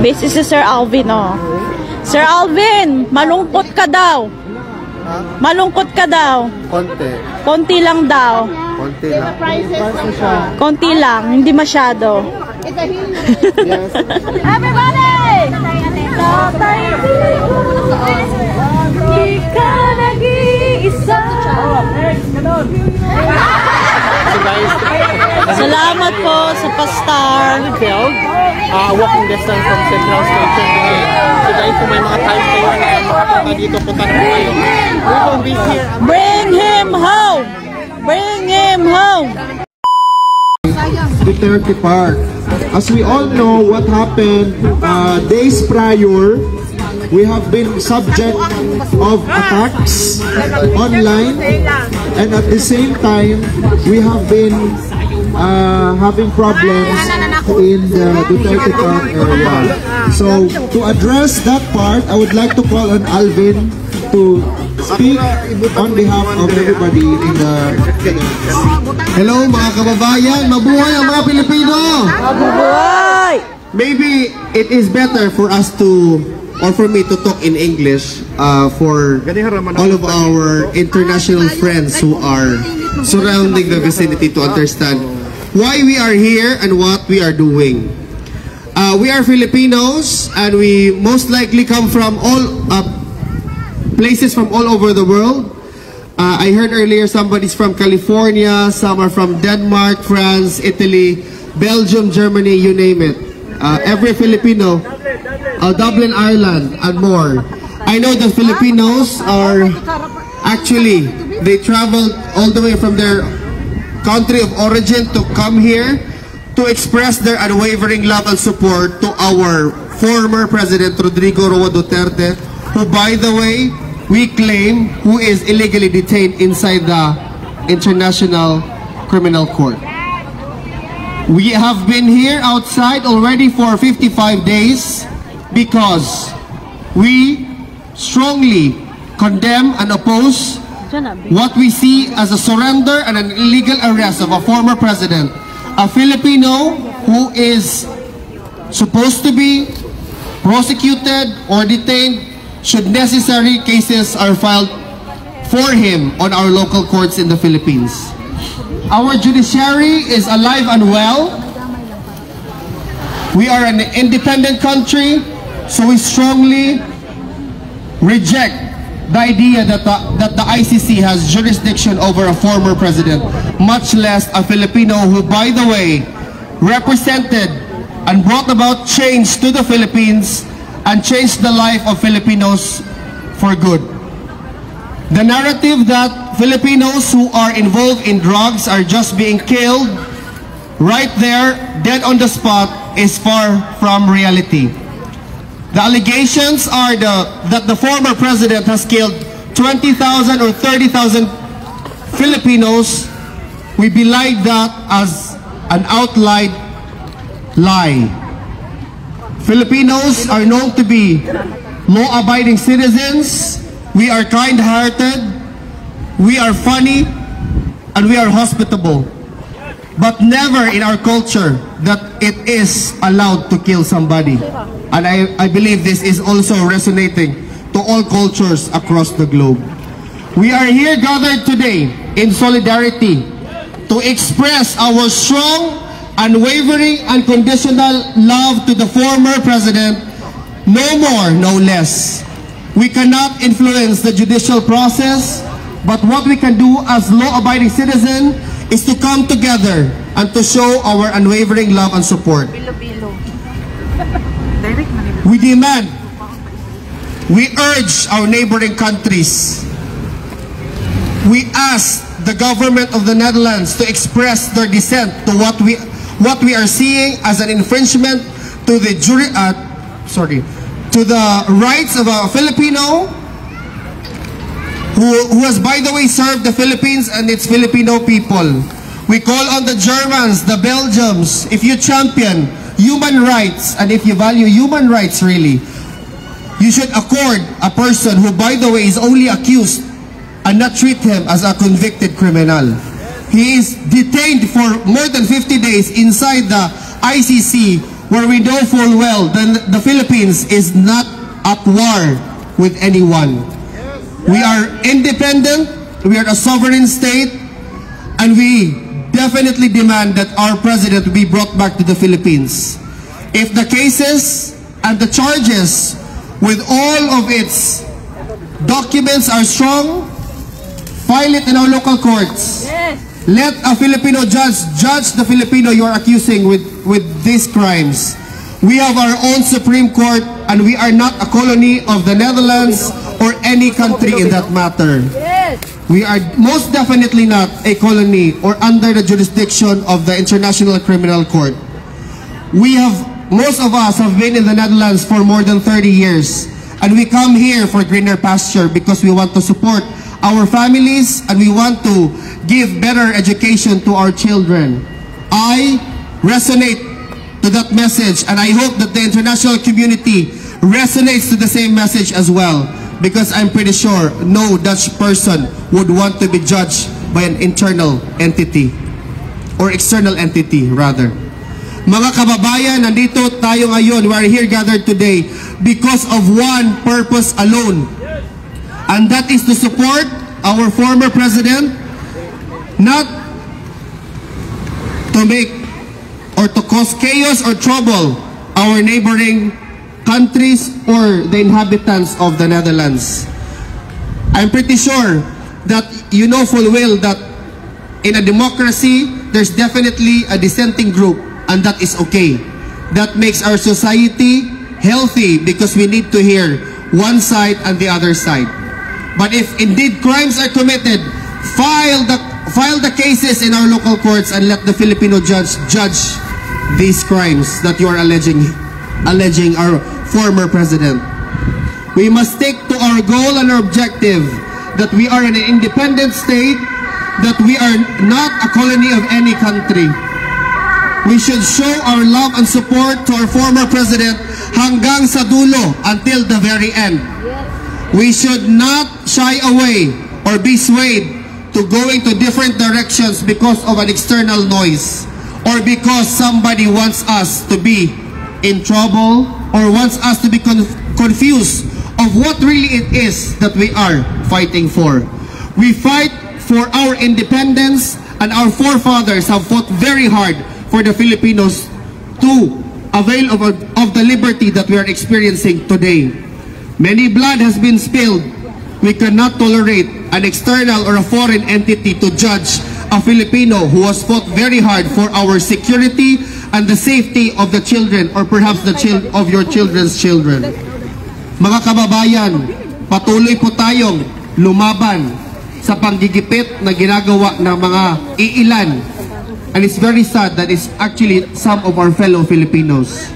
Busy si Sir Alvin, oh. Sir Alvin, malungkot ka daw. Malungkot ka daw. Konti. Konti lang daw. Konti lang. Konti lang, hindi masyado. Everybody! Tatay, hindi ka nag-iisa. So guys, Salamat po sa pastar. walking distance from Central Station. So guys, kung may mga time kayo na makapunta dito, punta na po kayo. We will be here. Bring him home! Bring him home! Duterte Park. As we all know what happened days prior, we have been subject of attacks online, and at the same time we have been having problems in the Duterte Park area. So to address that part, I would like to call on Alvin to speak on behalf of everybody in the Philippines. Hello mga kababayan, mabuhay ang mga Pilipino! Mabubuhay! Maybe it is better for us to, or for me to talk in English for all of our international friends who are surrounding the vicinity to understand why we are here and what we are doing. We are Filipinos, and we most likely come from all places from all over the world. I heard earlier somebody's from California, some are from Denmark, France, Italy, Belgium, Germany, you name it. Every Filipino, Dublin, Ireland, and more. I know the Filipinos are actually, they traveled all the way from their country of origin to come here to express their unwavering love and support to our former President Rodrigo Roa Duterte, who, by the way, we claim who is illegally detained inside the International Criminal Court. We have been here outside already for 55 days because we strongly condemn and oppose what we see as a surrender and an illegal arrest of a former president, a Filipino who is supposed to be prosecuted or detained should necessary cases are filed for him on our local courts in the Philippines. Our judiciary is alive and well. We are an independent country, so we strongly reject the idea that the ICC has jurisdiction over a former president, much less a Filipino who, by the way, represented and brought about change to the Philippines and changed the life of Filipinos for good. The narrative that Filipinos who are involved in drugs are just being killed right there, dead on the spot, is far from reality. The allegations are that the former president has killed 20,000 or 30,000 Filipinos. We belie that as an outright lie. Filipinos are known to be law-abiding citizens. We are kind-hearted, we are funny, and we are hospitable. But never in our culture that it is allowed to kill somebody. And I believe this is also resonating to all cultures across the globe. We are here gathered today in solidarity to express our strong, unwavering, unconditional love to the former president, no more, no less. We cannot influence the judicial process, but what we can do as law-abiding citizens is to come together and to show our unwavering love and support. We demand, we urge our neighboring countries, we ask the government of the Netherlands to express their dissent to what we are seeing as an infringement to the to the rights of a Filipino who has, by the way, served the Philippines and its Filipino people. We call on the Germans, the Belgians, if you champion human rights and if you value human rights really, you should accord a person who, by the way, is only accused and not treat him as a convicted criminal. He is detained for more than 50 days inside the ICC where we know full well that the Philippines is not at war with anyone. We are independent, we are a sovereign state, and we definitely demand that our president be brought back to the Philippines. If the cases and the charges with all of its documents are strong, file it in our local courts. Let a Filipino judge the Filipino you are accusing with these crimes. We have our own Supreme Court, and we are not a colony of the Netherlands or any country in that matter. We are most definitely not a colony or under the jurisdiction of the International Criminal Court. Most of us have been in the Netherlands for more than 30 years, and we come here for greener pasture because we want to support our families and we want to give better education to our children. I resonate to that message, and I hope that the international community resonates to the same message as well, because I'm pretty sure no Dutch person would want to be judged by an internal entity or external entity rather. Mga kababayan, nandito tayo ngayon. We are here gathered today because of one purpose alone, and that is to support our former president, not to make or to cause chaos or trouble our neighboring countries or the inhabitants of the Netherlands. I'm pretty sure that you know full well that in a democracy, there's definitely a dissenting group, and that is okay. That makes our society healthy because we need to hear one side and the other side. But if indeed crimes are committed, file the cases in our local courts and let the Filipino judge these crimes that you are alleging our former president. We must stick to our goal and our objective that we are an independent state, that we are not a colony of any country. We should show our love and support to our former president hanggang sa dulo, until the very end. We should not shy away or be swayed to going to different directions because of an external noise, or because somebody wants us to be in trouble or wants us to be confused of what really it is that we are fighting for. We fight for our independence, and our forefathers have fought very hard for the Filipinos to avail of the liberty that we are experiencing today. Many blood has been spilled. We cannot tolerate an external or a foreign entity to judge a Filipino who has fought very hard for our security and the safety of the children, or perhaps of your children's children. Mga kababayan, patuloy po tayong lumaban sa panggigipit na ginagawa ng mga iilan. And it's very sad that it's actually some of our fellow Filipinos.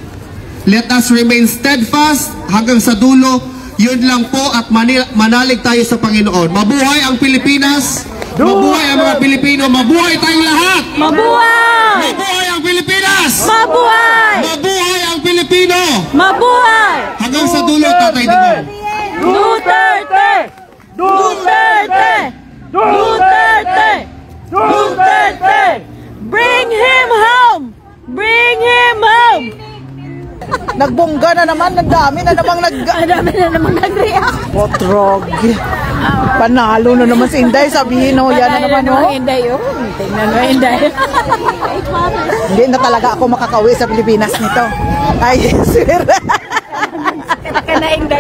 Let us remain steadfast hanggang sa dulo. Yun lang po, at manalig tayo sa Panginoon. Mabuhay ang Pilipinas! Mabuhay ang mga Pilipino! Mabuhay tayong lahat! Mabuhay! Mabuhay ang Pilipinas! Mabuhay! Mabuhay ang Pilipino! Mabuhay! Hanggang sa dulo, Tatay Digong. Duterte! Duterte! Duterte! Duterte! Bring him home! Bring him home! Nagbongga na naman, ang dami na namang nag-react. Potrog. Panalo na naman si Inday, sabihin no, yan na naman no. Inday, oh. Tingnan mo, Inday. Hindi na talaga ako makakauwi sa Pilipinas nito. Ay, sir.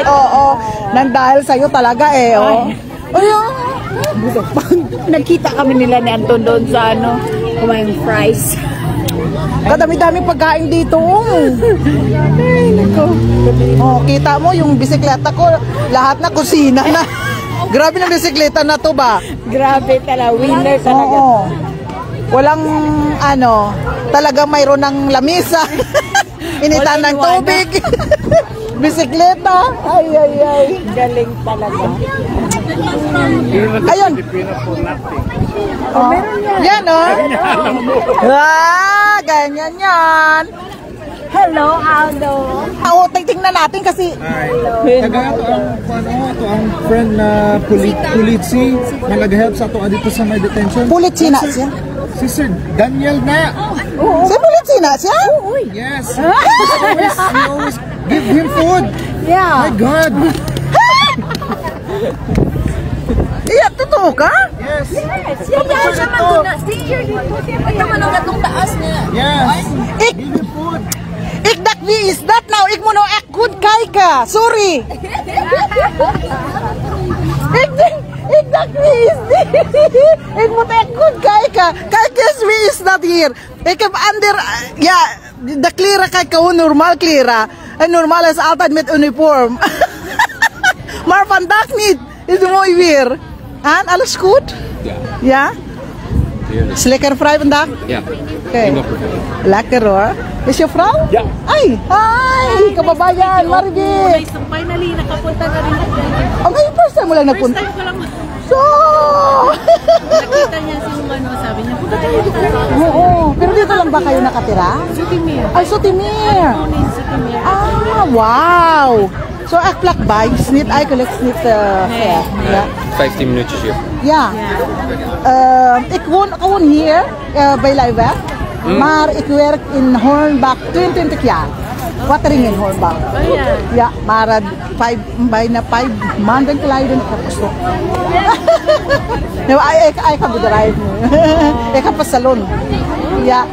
Oo, nang dahil sa'yo talaga eh, oh. Nagkita kami nila ni Anton doon sa kumayang fries. Kadami-dami pagkain dito. Oh, kita mo yung bisikleta ko, lahat na kusina na. Grabe na bisikleta na to ba? Grabe talaga, winner talaga. Oo. Walang talagang mayroon ng lamisa. Initan ng tubig. Bisikleta. Ay. Galing talaga. Ayun. Oh, yan oh. Ganyan yan. Hello, Aldo. Oo, tingnan natin kasi. Ito ang friend na Pulitsi na nag-help sa ato dito sa may detention. Pulitsi na siya. Si Sir Daniel na. Si Politsi na siya? Yes. We always give him food. Yeah. My God. Iya, totoo ka? Yes. Siya siya man doon na. Stay here dito. Ito man ang gatong taas niya. Yes. Ik, ik wie is dat nou? Ik moet nou echt goed kijken. Sorry. Ik dacht wie is dit? Ik moet echt goed kijken. Kijk eens wie is dat hier. Ik heb ander, ja, de kleren kijk gewoon normaal kleren. En normaal is altijd met uniform. Maar vandaag niet. Is mooi weer. Aan, alles goed? Ja. Ja? Is lekker vrij vandaag? Ja. Okay. Lekker hoor. Is je vrouw? Ja. Ay, hi! Kababayan, Margie! Finally, nakapunta na rin ako. Oh, ngayon first time mo lang nagpunta? Time ko lang So! nakita niya si Humano, sabi niya, punta tayo dito. Oo. Pero dito lang ba kayo nakatira? Sutimir. Ay, Sotimir! Sutimir. Ah, wow! So, echt vlakbij. Is niet eigenlijk niet ver. Ja. 15 minuutjes hier. Ja. Ik woon gewoon hier bij Leiweg. Maar ik werk in Hornbach 22 jaar. Watering in Hornbach. Oh, ja. Ja, maar bijna 5 maanden geleden heb ik gestopt. Nou, ik heb bedrijf nu. Ik heb een salon. Ja.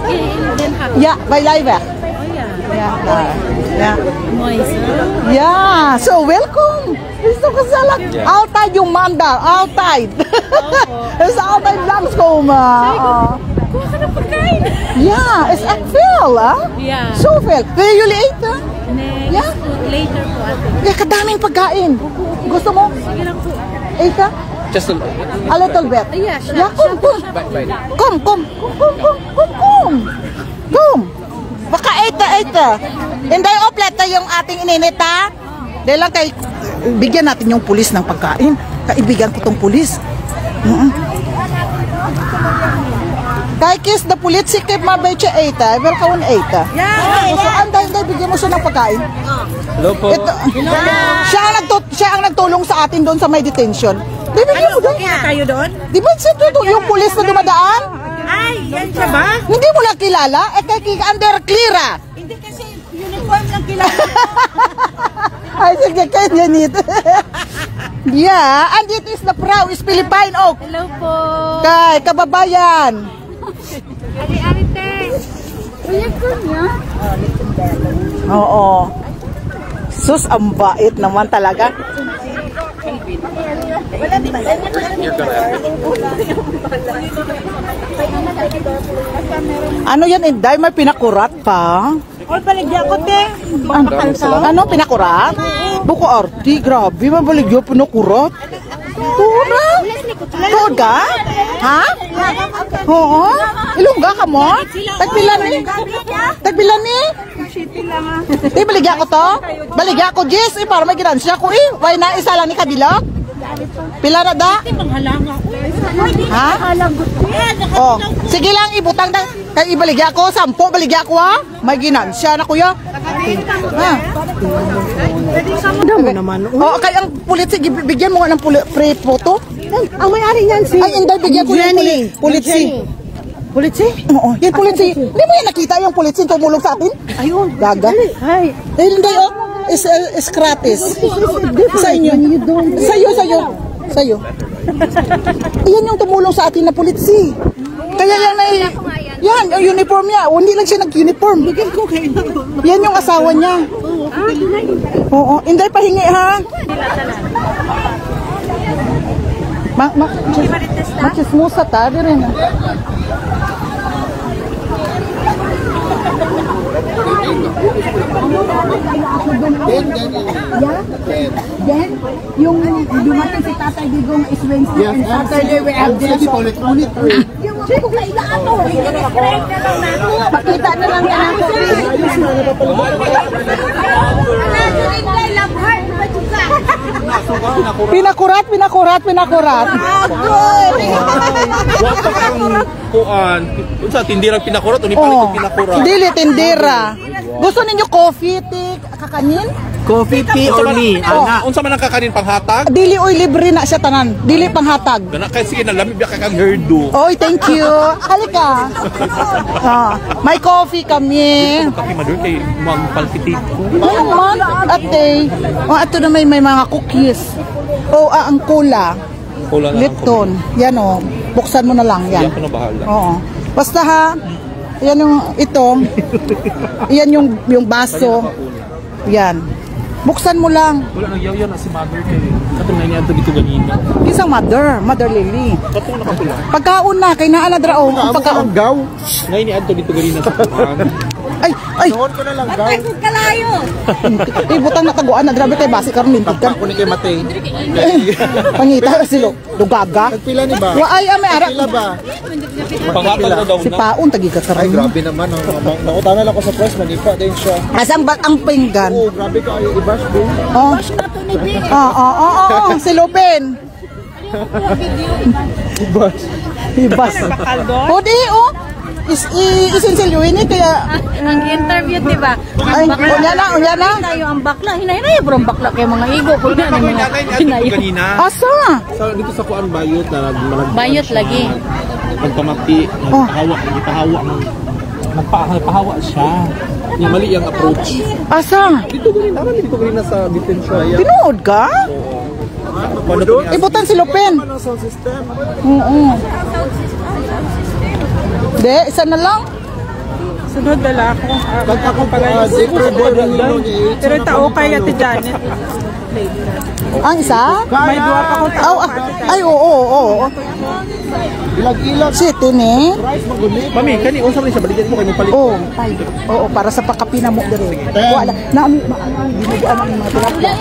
In Den Haag. Ja, bij Leiweg. Oh ja. Ja, daar. Ja. Mooi zo. Ja, zo welkom. Is toch gezellig? Ja. Altijd yung man daar, altijd. Dus altijd langskomen. Kuha ka ng pagkain. Ja, is echt veel, hè? Ja. Zoveel. Willen jullie eten? Next Ja? food later po ate. Ja, kadaming pagkain. Gusto mo? Sige lang po. Eten? Just a A little bit. Yeah, siya. Ja, kom. bite. Kom. Baka eten. Hindi opleto yung ating ininit, ha? Dahil lang kay, bigyan natin yung pulis ng pagkain. Kaibigan ko tong pulis. Kay kiss the politie kip maar een beetje eten. Hij wil gewoon eten. Ja. So, anday, bigyan mo siya ng pagkain. Hello po. Ito, siya ang nagtulong sa atin doon sa may detention. Bibigyan mo doon. Kaya tayo doon? Di ba siya yung pulis na dumadaan? Ay, yan siya ba? Hindi mo na kilala? Eh, kay under clear. Hindi kasi uniform lang kilala. Ay, sige, kayo ganit. Yeah, and it is the Frau is Philippine Oak. Hello po. Kay kababayan. Ari-arite. Kuya ko niya. Oo. Sus, ang bait naman talaga. Ano yan, Inday? May pinakurat pa? All baligyan ko, te. Ano, pinakurat? Buko arti, grabe. May baligyan pinakurat. Tura? Tuod ka? Ha? Oo? Ilungga ka mo? Tagpilan ni? Tagpilan ni? Di, baligyan ko to? Baligyan ko, Jess. Para may ginansya ko eh. Why na, isa lang ni Kadilok? Pila na da? Ha? Oh, sige lang, ibutang na. Kay ibaligya ko, 10 baligya ko ha. May ginansya na kuya. Ha? Damo naman. Oh, kay ang pulit, sige, bigyan mo nga ng free photo. Ang may-ari niyan si Ay, hindi, bigyan ko ng pulitsi. Pulitsi? Oo, yan pulitsi. Hindi mo yan nakita yung pulitsi tumulong sa atin? Ayun. Gaga. Ay. Dahil hindi, oh, is gratis. Sa inyo. Sa'yo. Yan yung tumulong sa atin na pulitsi. Kaya yan na yan, yung uniform niya. O, hindi lang siya nag-uniform. Yan yung asawa niya. Oo, hindi pahingi ha. Machismosa ta, di rin. Then, yung dumating si Tatay Digong is Wednesday and Saturday we have this. Yung kung naila ato, i-describe na lang nato. Pakita na lang yan ako. Pinakurat. Wa pa kang kuan. Unsa tindira pinakurot uni palit Oh, pinakurot. dili tindera. Gusto ninyo coffee, tea, kakanin? Coffee, tea, or me? Unsa man ang kakanin panghatag? Dili oy libre na siya tanan. Dili panghatag. Gana kay sige na lamig ka kang herdo. Oy, thank you. Halika. May coffee kami. Kape madur kay magpalpitate ko. Ano man? Ate. Ato na may mga cookies. Ang cola. Wala na. Lipton. Yan o. Buksan mo na lang yan. Yan ko na bahala. Oo. Basta ha. Yan yung ito. Yan yung baso. Yan. Buksan mo lang. Wala nang yaw na si mother kay katong niya to dito ganina. Isang mother Lily. Katong nakapula. Pagkaon na kay naa na dra ang pagkaon. Gaw. Ngayon ni adto dito ganina sa kuhan. Ay. Noon ko na lang gaw. Kalayo. Butang na taguan na grabe kay basi karon lintig ka. Ako ni kay Matay. Pangita silo. Dugaga. Nagpila ni ba? Wa ay ame ara. Pila ba? Panghatag na daw Si na. Paon tagi ka Ay, karon. grabe naman. Nakuta na lang ako sa press. Manipa din siya. Asang ang pinggan. Oh, grabe ka ayo i-bash din. Oh. Si Lupin. Ibas. Pwede, oh. Isinsilyo ini kaya... Ang interview, di ba? Ay, unya na. Tayo ang bakla. Hinay-hinay, bro, ang bakla kay mga igo. Kung na Ngayon mga ni adto hinayo. ganina. Asa? Dito sa kuan bayot na Bayot lagi. pagkamati, nagpahawa nagpahawa siya. Yung mali yung approach. Asa? Dito ganina sa detention. Tinood ka? Ibutan si Lupin. Sound system. Oo. De, isa na lang. Sunod dala ako. Pag ako pala Pero tao kay Ate Janet. Ang isa? May duwa pa akong tao. Ay, oo. ilag-ilag. Shit, ini. Mami, kani unsa man siya balikan mo kay mo palit. Oo, para sa pakapina mo dire. Wala na binubuan ang mga tilapia.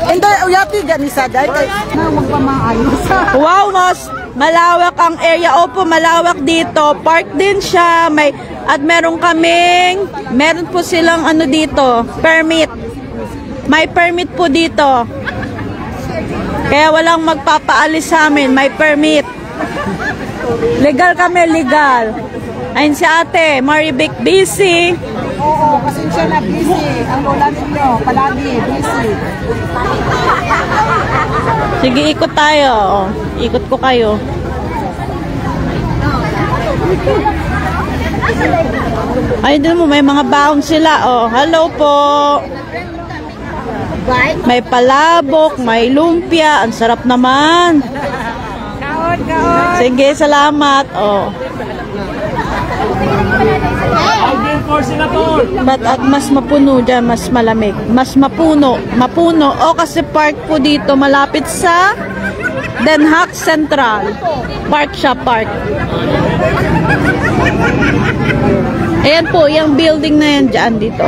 Hindi, uyati dyan isa dahil na magpamaayos. Wow, mas malawak ang area. Opo, malawak dito. Park din siya. Meron po silang ano dito, permit. May permit po dito. Kaya walang magpapaalis sa amin. May permit. Legal kami, legal. Ayun si ate, Marivic, busy. Oo, pasensya na, busy. Ang lola ninyo, palagi, busy. Sige, ikot tayo. Oh, ikot ko kayo. Ay, dun mo, may mga baon sila. Oh, hello po. May palabok, may lumpia. Ang sarap naman. Sige, salamat. Oh. At mas mapuno dyan, mas malamig. Mas mapuno. O kasi park po dito, malapit sa Den Haag Central. Park siya, park. Ayan po, yung building na yan dyan dito.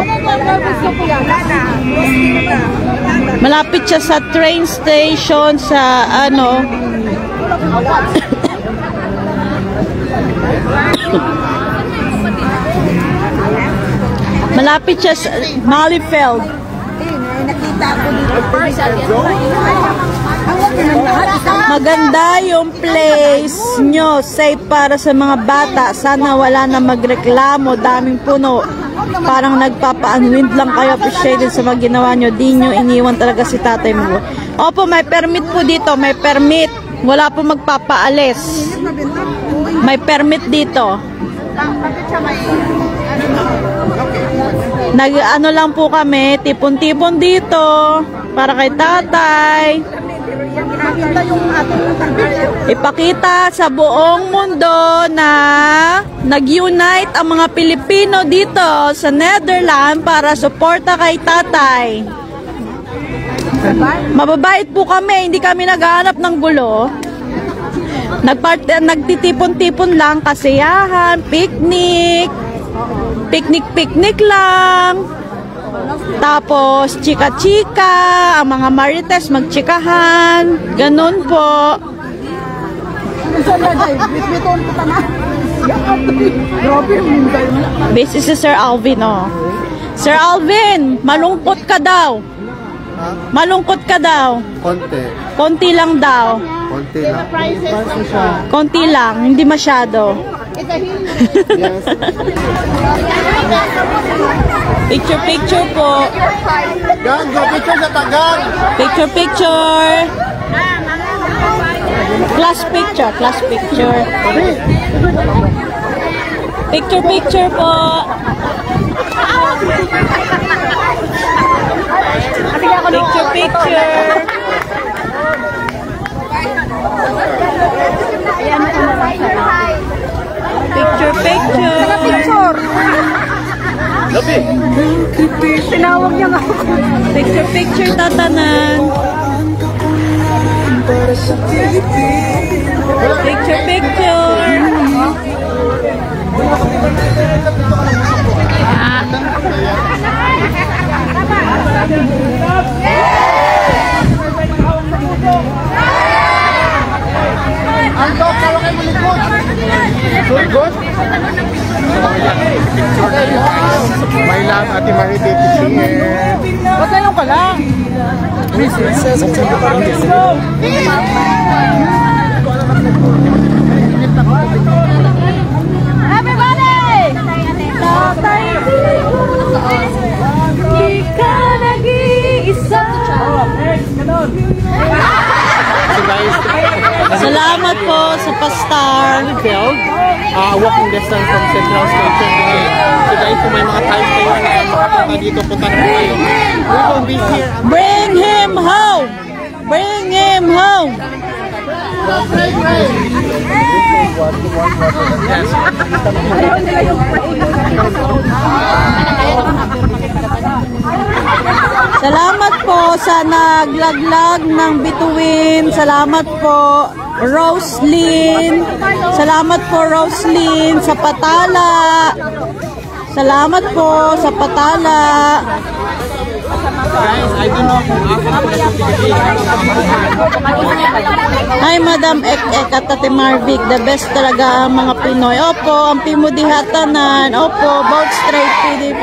Malapit siya sa train station, sa ano. Malapit siya sa Malieveld. Nakita ko dito. Maganda yung place nyo. Safe para sa mga bata. Sana wala na magreklamo. Daming puno. Parang nagpapa-unwind lang kayo. Appreciated sa mga ginawa nyo. Di nyo iniwan talaga si tatay mo. Opo, may permit po dito. May permit. Wala po magpapaalis. May permit dito. Nag-ano lang po kami, tipon-tipon dito para kay tatay. Ipakita sa buong mundo na nag-unite ang mga Pilipino dito sa Netherlands para suporta kay tatay. Mababait po kami, hindi kami naghahanap ng gulo. Nagtitipon-tipon lang, kasiyahan, picnic lang. Tapos, chika-chika, ang mga marites magchikahan. Ganun po. Busy si Sir Alvin, oh. Sir Alvin, malungkot ka daw. Malungkot ka daw. Konti Konti lang daw. lang. Konti lang, hindi masyado. Picture po. Gang, go picture sa tagal. Picture. Class picture. Picture po. Picture. Picture. Tinawag niya nga ako. Picture tatanan. Picture. Anto, kalau kayo malikot. Malikot? May lang, Ate Marie, Titi Singer. Magkayong ka lang. So guys, Salamat po sa pastar. walking distance from Central Station. So guys, kung may mga time kayo na makapunta dito, punta na po kayo. We will be here. Bring him home. Bring him home. Salamat po sa naglaglag ng bituin. Salamat po, Roslyn. Salamat po, Roslyn, sa patala. Salamat po sa patala. Guys, I don't know kung Hi, Madam Ek at Ate Marvic. The best talaga ang mga Pinoy. Opo, ang pimudihatanan. Opo, both straight PDP.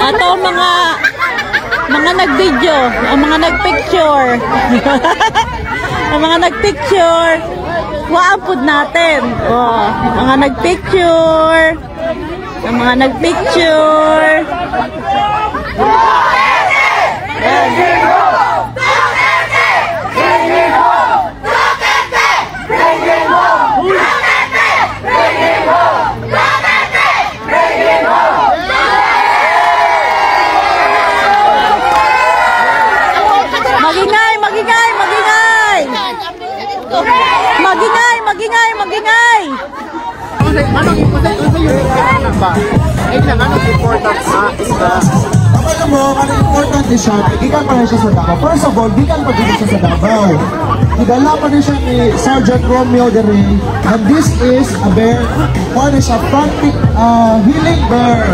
Ato mga nag-video, ang mga nag-picture. Ang mga nag-picture, waampod natin. Oh, mga nag-picture. Ang mga nag-picture. Magingay! Alam mo, ang important is siya, ikan pa rin siya sa Davao. First of all, ikan pa din siya sa Davao. Idala pa rin siya ni Sergeant Romeo de Rey. And this is a bear, one is a frantic healing bear.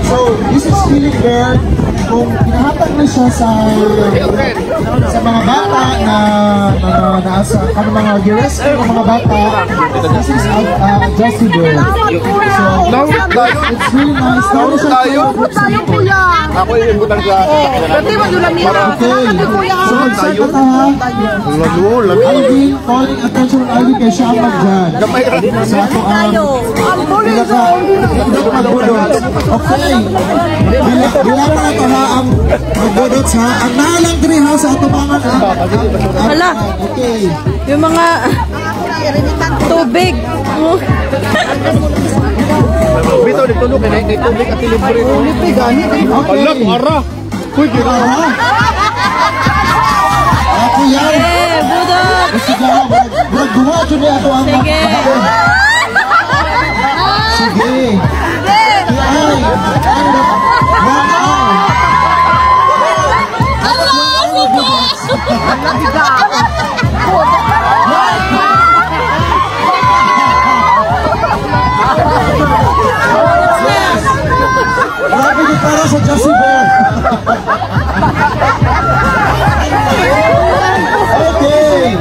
So, this is healing bear. Kung pinahatag na siya sa mga bata na nasa mga girescue ng mga bata, this is a Jessie bear. So, it's really nice. Now siya ako yung butang sa okay. So, mag-set ka ha. Alvin, calling attention ng Alvin kay siya mag-dyan. Sa ato ang pinaka-magbudot. Okay. Bilang na ito ha ang magbudot ha. Ang nalang diri ha sa ato mga Hala. Okay. Yung mga tubig. Bito, ditulog ka na yung tubig at libre. Okay. Ara! Uy, Ara! Ako yan. Eh, budok. Sige, magduwa dyan niya ito ang Sige. Sige. Grabe di para sa Jessie Bear. Okay.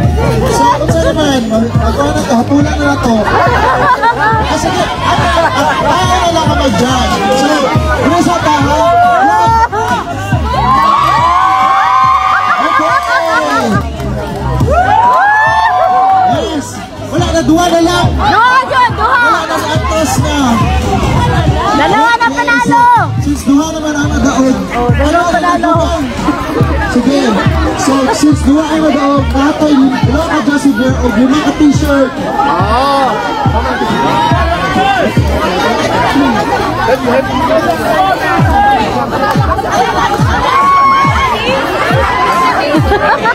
So, kung saan naman, magkawa na ito, hatulan na ito. ako dyan. So, Chris at ha? Okay. Yes. Wala na, duwa na lang. Duha, John, duha. Wala na sa atos na. Dalawa na panalo. Since duha naman ang nadaog. Dalawa panalo. Sige. So, since duha ay nadaog, nato yung wala ka dyan si Bear o yung mga t-shirt. Ha ha ha!